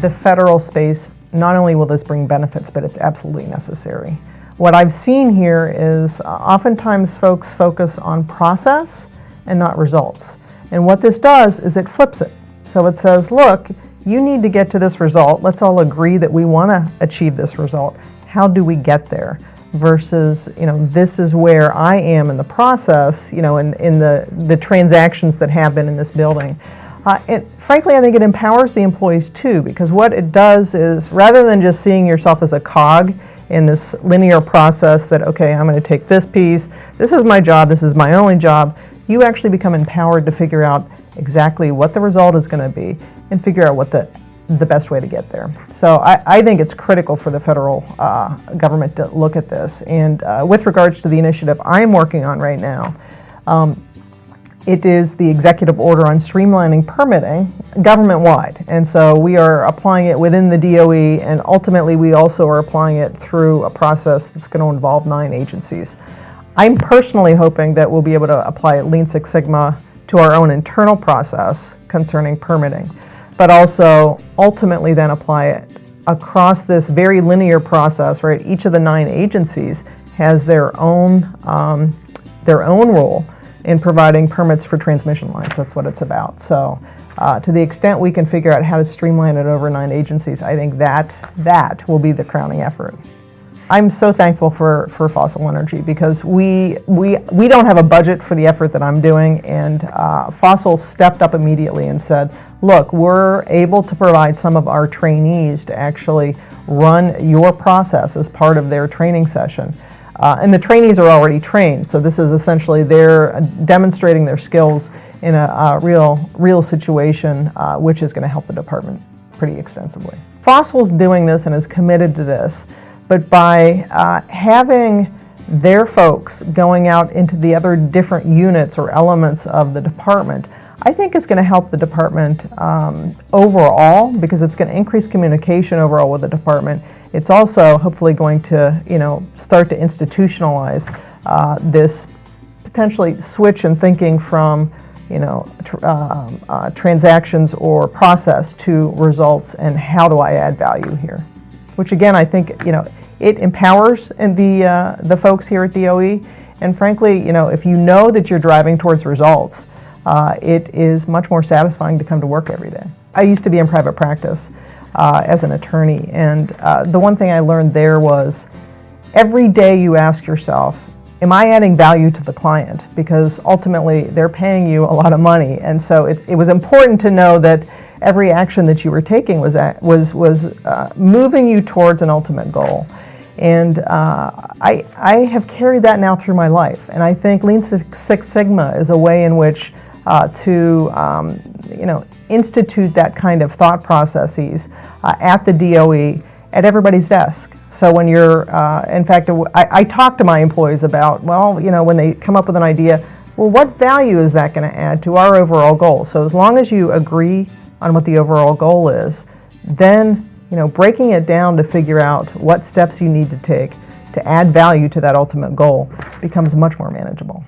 the federal space, not only will this bring benefits, but it's absolutely necessary. What I've seen here is oftentimes folks focus on process and not results. And what this does is it flips it. So it says, look, you need to get to this result. Let's all agree that we want to achieve this result. How do we get there? Versus, this is where I am in the process, in the transactions that happen in this building. Frankly, I think it empowers the employees too, because what it does is, rather than just seeing yourself as a cog in this linear process that, okay, I'm going to take this piece, this is my job, this is my only job, you actually become empowered to figure out exactly what the result is going to be and figure out what the best way to get there. So I think it's critical for the federal government to look at this. And with regards to the initiative I'm working on right now, it is the executive order on streamlining permitting government-wide. And so we are applying it within the DOE, and ultimately we also are applying it through a process that's going to involve 9 agencies. I'm personally hoping that we'll be able to apply Lean Six Sigma to our own internal process concerning permitting, but also ultimately then apply it across this very linear process, right? Each of the 9 agencies has their own role in providing permits for transmission lines. That's what it's about. So to the extent we can figure out how to streamline it over 9 agencies, I think that will be the crowning effort. I'm so thankful for fossil energy, because we don't have a budget for the effort that I'm doing, and Fossil stepped up immediately and said, look, we're able to provide some of our trainees to actually run your process as part of their training session. And the trainees are already trained, so this is essentially they're demonstrating their skills in a real situation, which is going to help the department pretty extensively. Fossil's doing this and is committed to this, but by having their folks going out into the other different units or elements of the department, I think it's going to help the department overall, because it's going to increase communication overall with the department. It's also hopefully going to, start to institutionalize this potentially switch in thinking from, transactions or process to results, and how do I add value here? Which again, I think, it empowers the folks here at DOE. And frankly, if you know that you're driving towards results, it is much more satisfying to come to work every day. I used to be in private practice as an attorney, and the one thing I learned there was every day you ask yourself, am I adding value to the client? Because ultimately they're paying you a lot of money, and so it was important to know that every action that you were taking was moving you towards an ultimate goal. And I have carried that now through my life, and I think Lean Six Sigma is a way in which to institute that kind of thought processes at the DOE at everybody's desk. So when you're, in fact, I talk to my employees about, when they come up with an idea, well, what value is that going to add to our overall goal? So as long as you agree on what the overall goal is, then breaking it down to figure out what steps you need to take to add value to that ultimate goal becomes much more manageable.